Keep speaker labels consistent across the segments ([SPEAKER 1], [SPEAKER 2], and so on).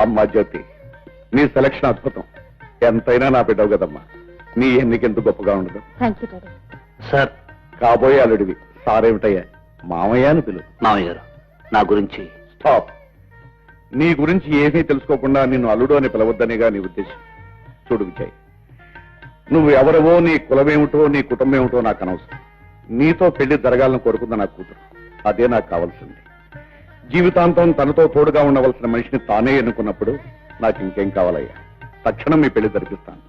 [SPEAKER 1] అమ్మా జ్యోతి, నీ సెలక్షన్ అద్భుతం. ఎంతైనా నా బిడ్డవు కదమ్మా. నీ ఎన్నికెంత గొప్పగా ఉండదు.
[SPEAKER 2] సార్,
[SPEAKER 1] కాబోయే అల్లుడివి. సారేమిటయ్యా, మామయ్య అని పిలువు.
[SPEAKER 2] మామయ్య గారు, నా గురించి
[SPEAKER 1] స్టాప్. నీ గురించి ఏమీ తెలుసుకోకుండా నిన్ను అల్లుడు అని పిలవద్దనేగా నీ ఉద్దేశం. చూడు విజయ్, నువ్వు ఎవరివో, నీ కులమేమిటో, నీ కుటుంబం ఏమిటో నాకు అనవసరం. నీతో పెళ్లి జరగాలని కోరుకుందా నా కూతురు. అదే నాకు కావాల్సింది. జీవితాంతం తనతో తోడుగా ఉండవలసిన మనిషిని తానే ఎన్నుకున్నప్పుడు నాకు ఇంకేం కావాలయ్యా? తక్షణం మీ పెళ్లి జరిపిస్తాను.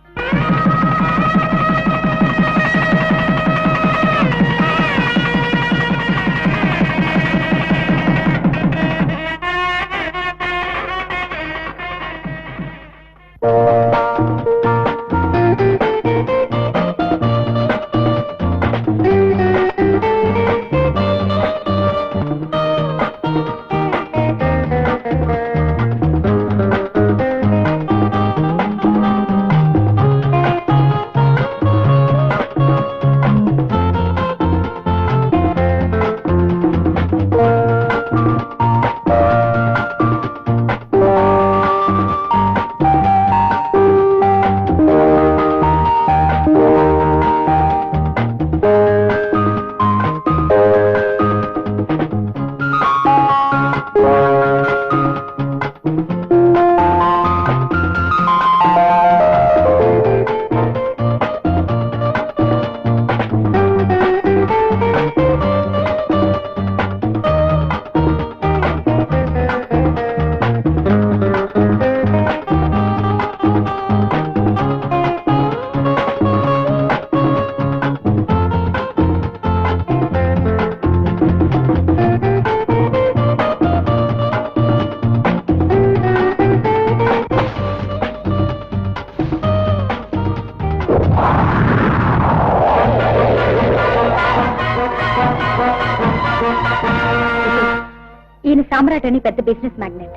[SPEAKER 3] ఈయన సామ్రాట్ అని పెద్ద business magnate.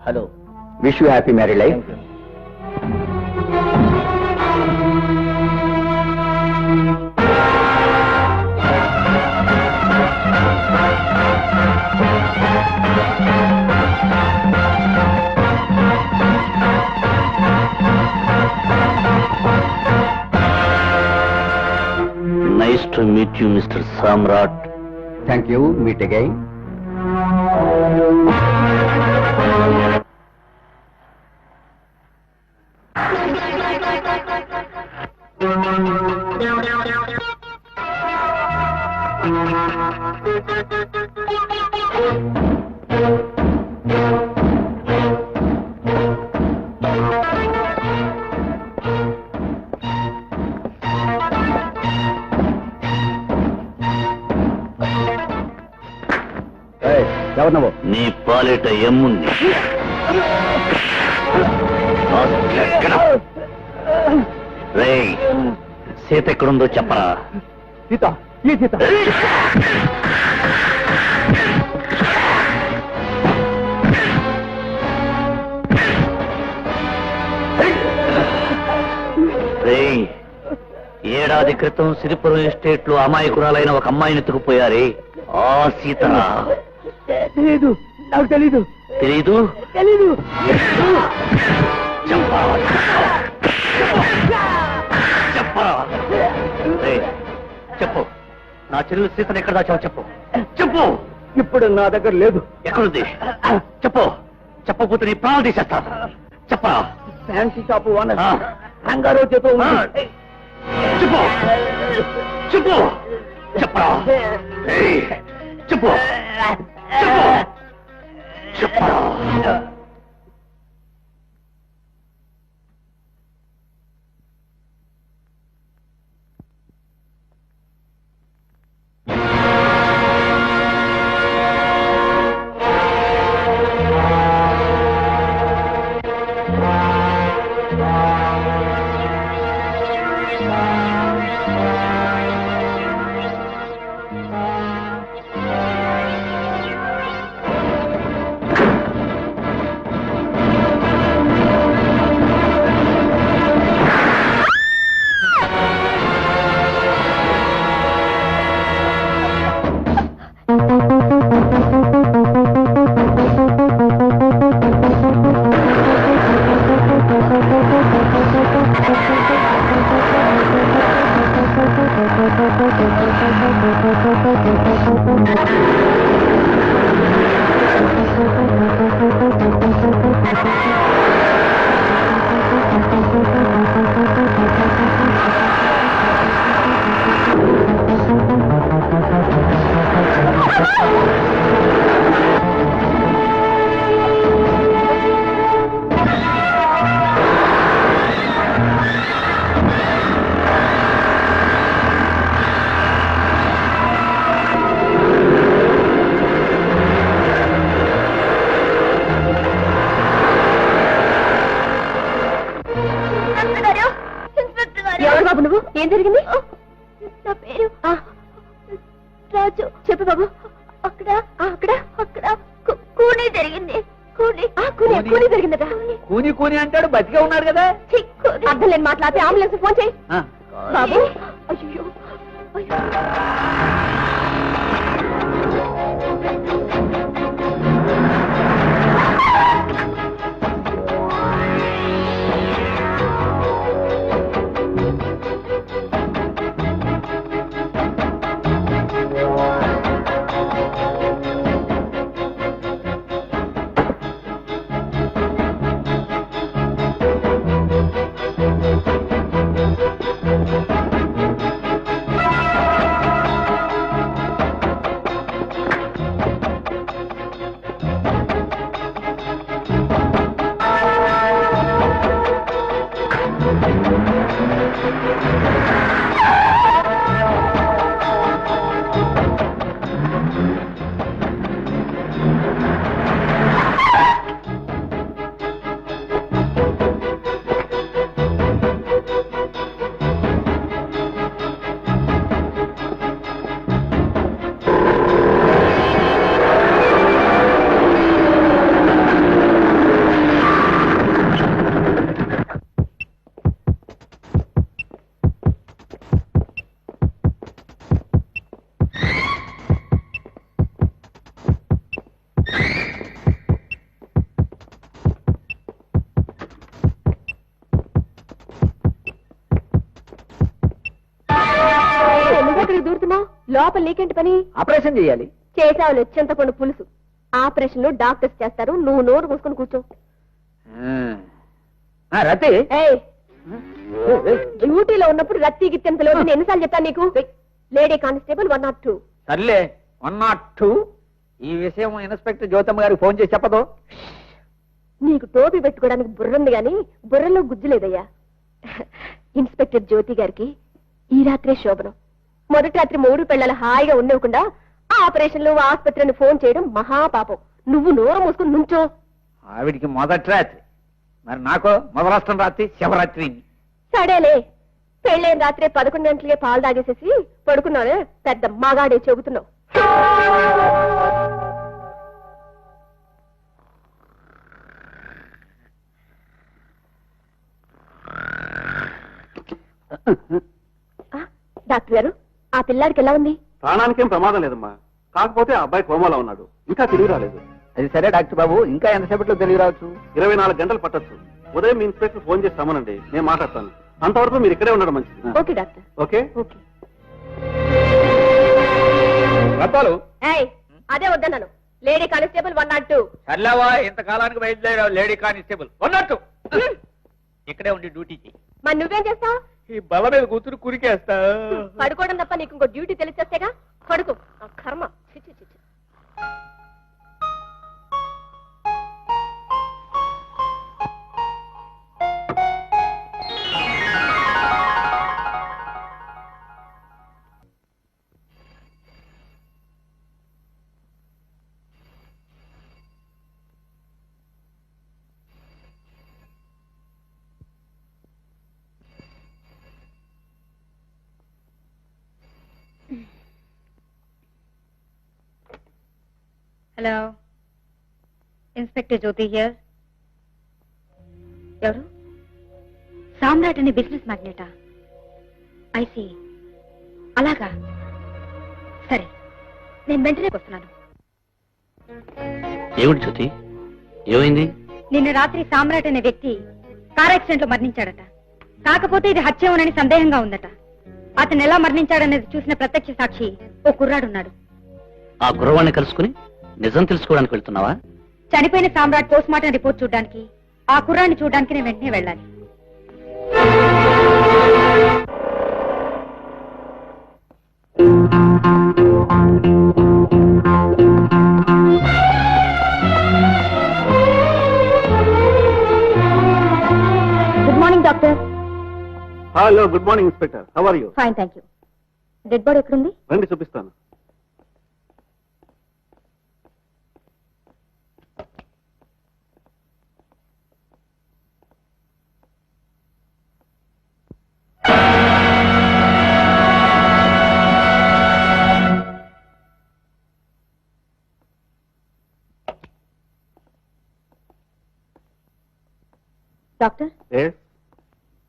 [SPEAKER 2] Hello,
[SPEAKER 1] wish you happy marry life.
[SPEAKER 2] Nice to meet you mister Samrat.
[SPEAKER 1] Thank you. Meet again. ఎవరు నువ్వు?
[SPEAKER 2] నీ పాలిట ఎమ్ముంది. రేయ్, సీత ఎక్కడుందో చెప్పరా?
[SPEAKER 1] సీత, ఈ సీత.
[SPEAKER 2] రేయ్, ఏడాది క్రితం సిరిపురం ఎస్టేట్ లో అమాయకురాలైన ఒక అమ్మాయిని ఎత్తుకుపోయారే, ఆ సీత.
[SPEAKER 1] తెలీదు, నాకు తెలీదు.
[SPEAKER 2] తెలీదు?
[SPEAKER 1] తెలీదు.
[SPEAKER 2] చెప్పరా? చెప్పు, నా చెల్లెలు సీతను ఎక్కడ దాచావు? చెప్పు, చెప్పు.
[SPEAKER 1] ఇప్పుడు నా దగ్గర లేదు.
[SPEAKER 2] ఎక్కడుంది? చెప్పు. చెప్పకపోతే నీ ప్రాణాలు తీసేస్తాను. చెప్పరా?
[SPEAKER 1] ఫ్యాన్సీ షాపు ఓనర్ రంగారావు చేతో ఉంది.
[SPEAKER 2] చెప్పు, చెప్పు. చెప్పరా? చెప్పు, చెప్పు. చెప్పరా?
[SPEAKER 3] ఏం జరిగింది? నా పేరు రాజు. చెప్పు బాబు. అక్కడ అక్కడ అక్కడ కూనీ జరిగింది. కూనీ జరిగిందట.
[SPEAKER 2] కూని కూని అంటాడు, బతికే ఉన్నాడు కదా.
[SPEAKER 3] అర్థం లేని మాట్లాడితే అంబులెన్స్ ఫోన్ చేయి బాబు. అయ్యో లోపల నీకేంటి పని?
[SPEAKER 2] ఆపరేషన్ చేయాలి.
[SPEAKER 3] చేసావులు చింతపండు పులుసు. ఆపరేషన్ లో డాక్టర్స్ చేస్తారు, నువ్వు నోరు మూసుకొని కూర్చో.
[SPEAKER 2] రతి,
[SPEAKER 3] డ్యూటీలో ఉన్నప్పుడు రత్తి గిత్తెంత లోటు ఎన్నిసార్లు చెప్తాను నీకు? Lady constable 102.
[SPEAKER 2] సర్లే 102. ఈ విషయం ఇన్స్పెక్టర్ జ్యోతమ్మ గారికి ఫోన్ చేసి చెప్పదు.
[SPEAKER 3] నీకు టోపీ పెట్టుకోవడానికి బుర్రంది గాని బుర్రలో గుజ్జు లేదయ్యా. ఇన్స్పెక్టర్ జ్యోతి గారికి ఈ రాత్రే శోభనం. మొదటి రాత్రి 3 పిల్లలు హాయిగా ఉండకుండా ఆపరేషన్లు ఆసుపత్రిని ఫోన్ చేయడం మహాపాపం. నువ్వు నోరు మూసుకుని నుంచో.
[SPEAKER 2] ఆవిడికి మొదటి రాత్రి, మరి నాకు మొదలష్టం రాత్రి, శివరాత్రి.
[SPEAKER 3] సడేలే, పెళ్ళైన రాత్రి 11 గంటలకే పాలు తాగేసేసి పడుకున్నానే పెద్ద మగాడే చెబుతున్నావు. డాక్టర్ గారు, ఆ పిల్లాడికి ఎలా ఉంది?
[SPEAKER 1] ప్రాణానికేం ప్రమాదం లేదమ్మా. కాకపోతే ఆ అబ్బాయి కోమాలో ఉన్నాడు, ఇంకా తిరిగి రాలేదు.
[SPEAKER 2] అది సరే డాక్టర్ బాబు, ఇంకా ఎంతసేపట్లో తెలియ రావచ్చు?
[SPEAKER 1] 24 గంటలు పట్టొచ్చు. ఉదయం మీ ఇన్స్పెక్టర్ ఫోన్ చేసి రమ్మనండి, నేను మాట్లాడతాను. అంతవరకు మీరు ఇక్కడే ఉండడం మంచిది.
[SPEAKER 3] Okay doctor.
[SPEAKER 1] Okay
[SPEAKER 3] okay.
[SPEAKER 1] Ratalu,
[SPEAKER 3] అదే వద్దన్నాను. Lady constable 102.
[SPEAKER 2] సర్లేవా, ఇంతకాలానికి బయలుదేరావు లేడీ కానిస్టేబుల్ 102. ఇక్కడే ఉండి డ్యూటీ చేయి.
[SPEAKER 3] మరి నువ్వేం చేస్తావు?
[SPEAKER 2] ఈ బల మీద కూతురు కురికేస్తా.
[SPEAKER 3] పడుకోవడం తప్ప నీకు ఇంకో డ్యూటీ తెలిసేస్తేగా. పడుకో. కర్మ. చిచ్చి చిచ్చి. Hello, inspector Jyothi here. ఎవరు? సామ్రాట్ అనే బిజినెస్ మ్యాగ్నెటా? ఐసి. అలాగా, సరే, నేను వెంటనే వస్తున్నాను.
[SPEAKER 2] ఏమిటి జ్యోతి, ఏమైంది?
[SPEAKER 3] నిన్న రాత్రి సామ్రాట్ అనే వ్యక్తి కార్ యాక్సిడెంట్ లో మరణించాడట. కాకపోతే ఇది హత్యేమోనని సందేహంగా ఉందట. అతను ఎలా మరణించాడనేది చూసిన ప్రత్యక్ష సాక్షి ఓ కుర్రాడున్నాడు.
[SPEAKER 2] ఆ కుర్రవాణ్ణి కలుసుకుని నిజం తెలుసుకోవడానికి వెళ్తున్నావా?
[SPEAKER 3] చనిపోయిన సామ్రాట్ పోస్ట్ మార్టం రిపోర్ట్ చూడడానికి, ఆ కుర్రాన్ని చూడడానికి నేను వెంటనే వెళ్ళాలి. Good morning doctor.
[SPEAKER 1] Hello, good morning inspector. How are you?
[SPEAKER 3] Fine, thank you. Dead body ఎక్కడుంది?
[SPEAKER 1] రండి, చూపిస్తాను.
[SPEAKER 3] డాక్టర్,
[SPEAKER 4] ఏ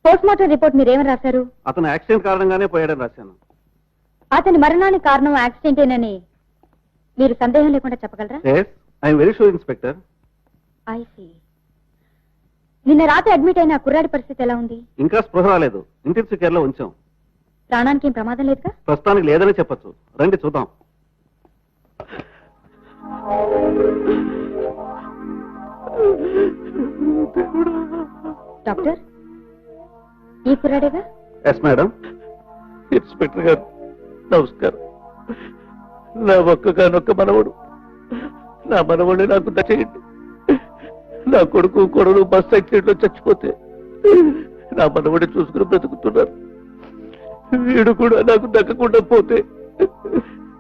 [SPEAKER 3] పోస్ట్ మార్టం రిపోర్ట్ మీరేమని రాశారు?
[SPEAKER 4] అతను యాక్సిడెంట్ కారణంగానే పోయాడని రాశాను.
[SPEAKER 3] అతని మరణానికి కారణం యాక్సిడెంటేనని మీరు సందేహం లేకుండా చెప్పగలరా?
[SPEAKER 4] Yes, I'm very sure inspector.
[SPEAKER 3] I see. నిన్న రాత్రి అడ్మిట్ అయిన ఆ కుర్రాడి పరిస్థితి ఎలా ఉంది?
[SPEAKER 4] ఇంకా స్పృహ రాలేదు. ఇంటెన్సివ్ కేర్ లో ఉంచాం.
[SPEAKER 3] ప్రాణానికి ఏం ప్రమాదం లేదుగా?
[SPEAKER 4] ప్రస్తుతానికి లేదని చెప్పొచ్చు. రండి చూద్దాం.
[SPEAKER 3] డాక్టర్, ఈ కుర్రాడేగా?
[SPEAKER 4] Yes madam.
[SPEAKER 2] ఇన్స్పెక్టర్ గారు నమస్కారం. నా ఒక్కగానొక్క మనవడు, నా మనవడిని నాకు దయచేయండి. నా కొడుకు కొడలు బస్ యాక్సిడెంట్ లో చచ్చిపోతే నా మనవడిని చూసుకుని బ్రతుకుతున్నారు. వీడు కూడా నాకు దక్కకుండా పోతే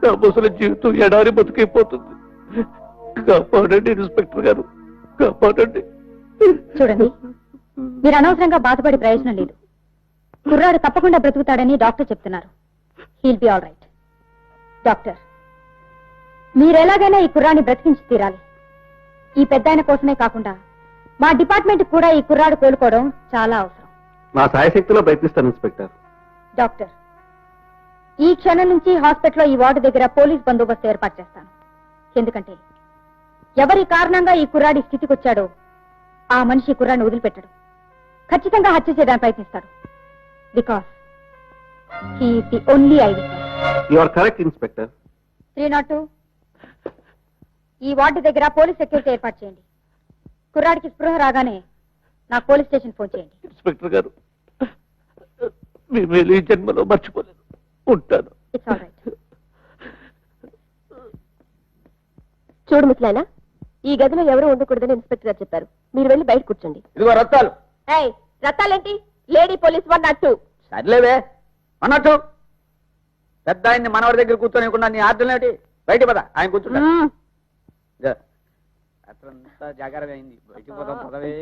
[SPEAKER 2] నా ముసలి జీవితం ఎడారి బతుకైపోతుంది. కాపాడండి ఇన్స్పెక్టర్ గారు, కాపాడండి.
[SPEAKER 3] చూడండి, మీరు అనవసరంగా బాధపడే ప్రయోజనం లేదు. కుర్రాడు తప్పకుండా బ్రతుకుతాడని డాక్టర్ చెప్తున్నారు. He'll be all right. Doctor, మీరెలాగైనా ఈ కుర్రాన్ని బ్రతికించి తీరాలి. ఈ పెద్దాయన కోసమే కాకుండా మా డిపార్ట్మెంట్ కూడా ఈ కుర్రాడు కోలుకోవడం చాలా అవసరం.
[SPEAKER 4] నా సాయశక్తిలో ప్రయత్నిస్తాను ఇన్స్పెక్టర్.
[SPEAKER 3] డాక్టర్, ఈ క్షణం నుంచి హాస్పిటల్లో ఈ వార్డు దగ్గర పోలీస్ బందోబస్తు ఏర్పాటు చేస్తాను. ఎందుకంటే ఎవరి కారణంగా ఈ కుర్రాడి స్థితికి వచ్చాడో ఆ మనిషి ఈ కుర్రాడిని వదిలిపెట్టడు. ఖచ్చితంగా హత్య చేయడానికి ప్రయత్నిస్తాడు. Because he is the only eye witness.
[SPEAKER 4] You are correct inspector.
[SPEAKER 3] 302, ఈ వార్డు దగ్గర పోలీస్ సెక్యూరిటీ ఏర్పాటు చేయండి. కుర్రాడికి స్పృహ రాగానే నాకు పోలీస్ స్టేషన్ ఫోన్ చేయండి.
[SPEAKER 2] ఇన్స్పెక్టర్ గారు, మీ మేలు ఈ జన్మలో మర్చిపోలేదు. ఉంటాను.
[SPEAKER 3] It's all right. చూడు ముసలాయన, ఈ గదిలో ఎవరు ఉండకూడదని ఇన్స్పెక్టర్ గారు చెప్పారు. మీరు వెళ్ళి బయట కూర్చోండి.
[SPEAKER 2] ఇదిగో రత్తాలు.
[SPEAKER 3] రత్తాలేంటి? Lady police 102.
[SPEAKER 2] సర్లేవే అన్నట్టు పెద్ద ఆయన్ని మనవడి దగ్గర కూర్చోనివ్వకుండా నీ ఆర్డర్ ఏమిటి? బయట పద, ఆయన కూర్చుంటా. అట్లంతా జాగ్రత్త అయింది. బయటికి పోదాం పదవే.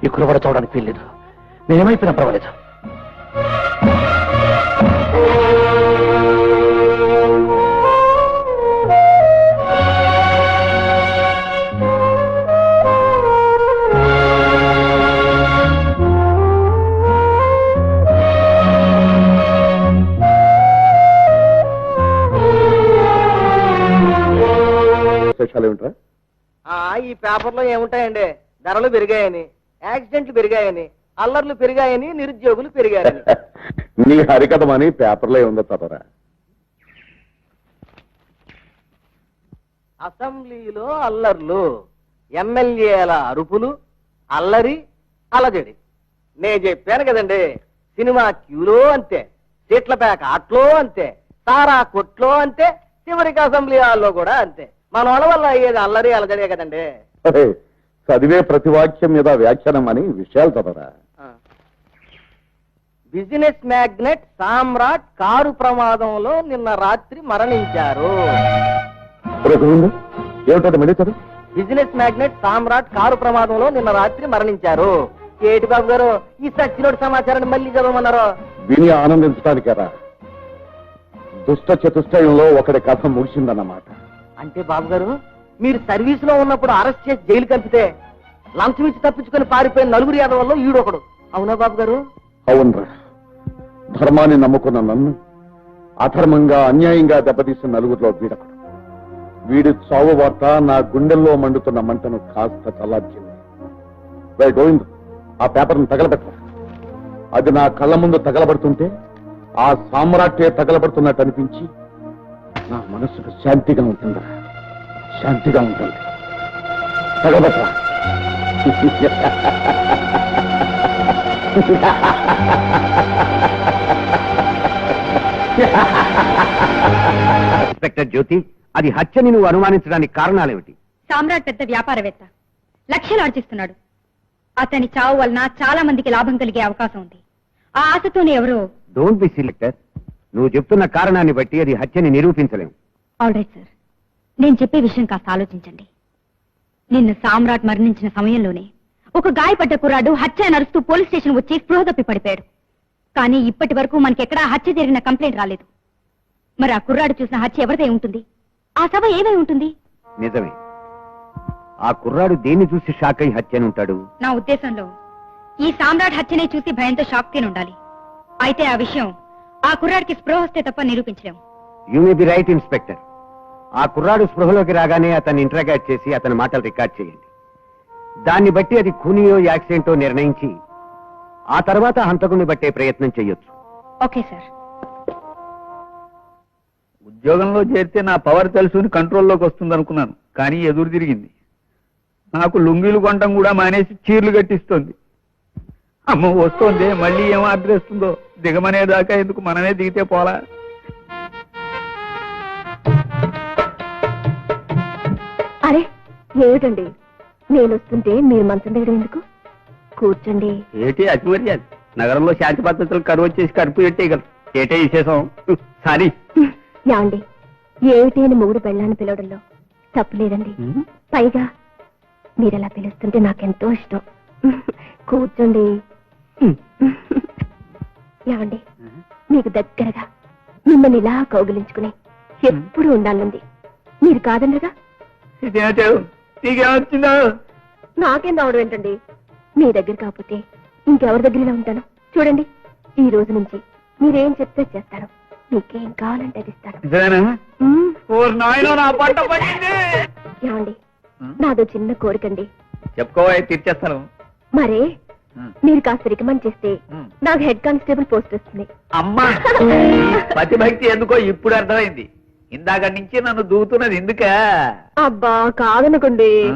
[SPEAKER 2] ఈ కురవడ చూడడానికి వీల్లేదు. నేనేమైపోయినా పర్వాలేదు.
[SPEAKER 1] విశేషాలు ఏమిట్రా?
[SPEAKER 5] ఈ పేపర్లో ఏముంటాయండి? ధరలు పెరిగాయని, యాక్సిడెంట్లు పెరిగాయని, అల్లర్లు పెరిగాయని, నిరుద్యోగులు పెరిగాయని.
[SPEAKER 1] నీ హరికథమని పేపర్లో ఏముందో చదవరా.
[SPEAKER 5] అసెంబ్లీలో అల్లర్లు, ఎమ్మెల్యేల అరుపులు, అల్లరి అలజడి. నేను చెప్పాను కదండి, సినిమా క్యూలో అంతే, సీట్ల ప్యాక్ ఆట్లో అంతే, సారా కొట్లో అంతే, చివరికి అసెంబ్లీ హాల్లో కూడా అంతే. మన వాళ్ళ వల్ల అయ్యేది అల్లరి అలజడే కదండి.
[SPEAKER 1] అరే, చదివే ప్రతి వాక్యం మీద వ్యాఖ్యానం అని విషయాలు చదవరా.
[SPEAKER 5] బిజినెస్ మ్యాగ్నెట్ సామ్రాట్ కారు ప్రమాదంలో నిన్న రాత్రి మరణించారు.
[SPEAKER 1] ఏమిటో మళ్ళీ చదువు.
[SPEAKER 5] బిజినెస్ మ్యాగ్నెట్ సామ్రాట్ కారు ప్రమాదంలో నిన్న రాత్రి మరణించారు. ఏటి బాబు గారు, ఈ సచ్చినోటి సమాచారాన్ని మళ్ళీ చదవమన్నారు?
[SPEAKER 1] విని ఆనందించడానికేరా. దుష్ట చతుష్టయంలో ఒకటి కథ ముగిసిందన్నమాట.
[SPEAKER 5] అంటే బాబు గారు, మీరు సర్వీస్ లో ఉన్నప్పుడు అరెస్ట్ చేసి జైలు కంపితే లంచం ఇచ్చి తప్పించుకొని పారిపోయిన నలుగురు యాదవుల్లో ఈడొకడు. అవునా బాబు గారు?
[SPEAKER 1] అవునరా, ధర్మాన్ని నమ్ముకున్న నన్ను అధర్మంగా అన్యాయంగా దెబ్బతీసిన నలుగురిలో వీడకుడు. వీడి చావు వార్త నా గుండెల్లో మండుతున్న మంటను కాస్త చల్లార్చింది. రే గోవింద్, ఆ పేపర్ను తగలబెట్టరా. అది నా కళ్ళ ముందు తగలబడుతుంటే ఆ సామ్రాట్యే తగలబడుతున్నట్టు అనిపించి నా మనసుకు శాంతిగా ఉంటుందా, శాంతిగా ఉంటుంది. తగలబెట్టరా.
[SPEAKER 6] ఇన్స్పెక్టర్ జ్యోతి, అది హత్యని నువ్వు అనుమానించడానికి కారణాలేమిటి?
[SPEAKER 7] సామ్రాట్ పెద్ద వ్యాపారవేత్త, లక్షలు ఆర్జిస్తున్నాడు. అతని చావు వలన చాలా మందికి లాభం కలిగే అవకాశం ఉంది. ఆ ఆశతోనే ఎవరో.
[SPEAKER 6] Don't be selector. నువ్వు చెప్తున్న కారణాన్ని బట్టి అది హత్యని నిరూపించలేం.
[SPEAKER 7] ఆల్ రైట్ సార్, నేను చెప్పే విషయం కాస్త ఆలోచించండి. నిన్న సామ్రాట్ మరణించిన సమయంలోనే ఒక గాయపడ్డ కుర్రాడు హత్య నరుస్తూ పోలీస్ స్టేషన్ వచ్చి స్పృహ తప్పి పడిపోయాడు. కానీ ఇప్పటి వరకు మనకెక్కడా హత్య జరిగిన కంప్లైంట్ రాలేదు. మరి ఆ కుర్రాడు చూసిన హత్య ఎవరిదై ఉంటుంది? ఆ సభ ఏమై ఉంటుంది?
[SPEAKER 6] నిజమే. ఆ కుర్రాడు దేన్ని చూసి షాక్ అయి హత్యని ఉంటాడు?
[SPEAKER 7] నా ఉద్దేశంలో ఈ సామ్రాట్ హత్యనే చూసి భయంతో షాక్ తిని ఉండాలి. అయితే ఆ విషయం ఆ కుర్రాడికి స్పృహ వస్తే తప్ప నిరూపించలేం.
[SPEAKER 6] You may be right inspector. ఆ కుర్రాడు స్పృహలోకి రాగానే అతన్ని ఇంట్రాగేట్ చేసి అతని మాటలు రికార్డ్ చేయండి. దాన్ని బట్టి అది ఖూనియో యాక్సిడెంటో నిర్ణయించి ఆ తర్వాత హంతకుని బట్టే ప్రయత్నం చెయ్యొచ్చు.
[SPEAKER 7] Okay sir.
[SPEAKER 8] ఉద్యోగంలో చేరితే నా పవర్ తెలుసుని కంట్రోల్లోకి వస్తుంది అనుకున్నాను, కానీ ఎదురు తిరిగింది. నాకు లుంగీలు కొనటం కూడా మానేసి చీరలు కట్టిస్తోంది. అమ్మ వస్తోంది, మళ్ళీ ఏం ఆర్డర్ ఇస్తుందో. దిగమనేదాకా ఎందుకు, మనమే దిగితే పోలా.
[SPEAKER 3] అరే ఏమిటండి, నేను వస్తుంటే మీరు మంచం దగ్గర ఎందుకు? కూర్చోండి.
[SPEAKER 8] ఏటి అతిమర్యాద? నగరంలో శాంతి పద్ధతులు కరువు వచ్చేసి కడుపు పెట్టేయగలరు. ఏటే విశేషం? సారీ.
[SPEAKER 3] యాండి, ఏమిటి అని మొగుడు పెళ్ళాన్ని పిలవడంలో తప్పులేదండి. పైగా మీరలా పిలుస్తుంటే నాకెంతో ఇష్టం. కూర్చోండి. యాండి, మీకు దగ్గరగా మిమ్మల్ని ఇలా కౌగిలించుకుని ఎప్పుడు ఉండాలండి. మీరు కాదన్నగా?
[SPEAKER 8] నీకేమొచ్చిందో?
[SPEAKER 3] నాకేం రావడం ఏంటండి? మీ దగ్గర కాకపోతే ఇంకెవరి దగ్గర ఉంటాను. చూడండి, ఈ రోజు నుంచి మీరేం చెప్తే చేస్తాను. మీకేం కావాలంటే అది ఇస్తాను. ఏమండి, నాదో చిన్న కోరికండి.
[SPEAKER 8] చెప్పుకోవా, తీర్చేస్తాను.
[SPEAKER 3] మరే మీరు కాస్త రికమెండ్ చేస్తే నాకు హెడ్ కానిస్టేబుల్ పోస్ట్ వస్తుంది.
[SPEAKER 8] అమ్మా, పతిభక్తి ఎందుకో ఇప్పుడు అర్థమైంది. ఇందాక నుంచి నన్ను దూతున్నది ఎందుక?
[SPEAKER 3] అబ్బా కాదనుకోండి.